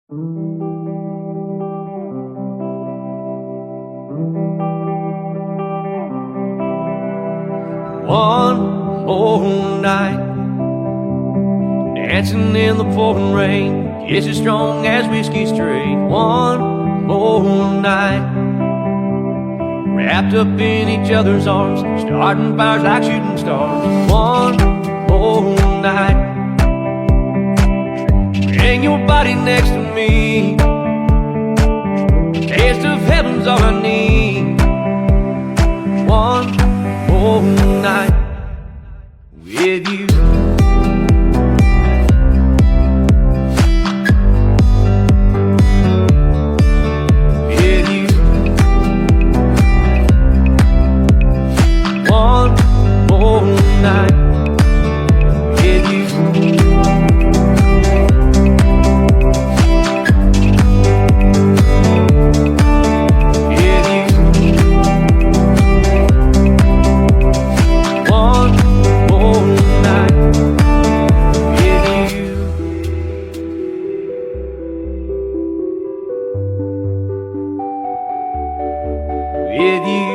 One more night, dancing in the pouring rain, just as strong as whiskey straight. One more night, wrapped up in each other's arms, starting fires like shooting stars. One more night, bring your body next to me, taste of heaven's all I need. One more night with you. With you. One more night with you. With you.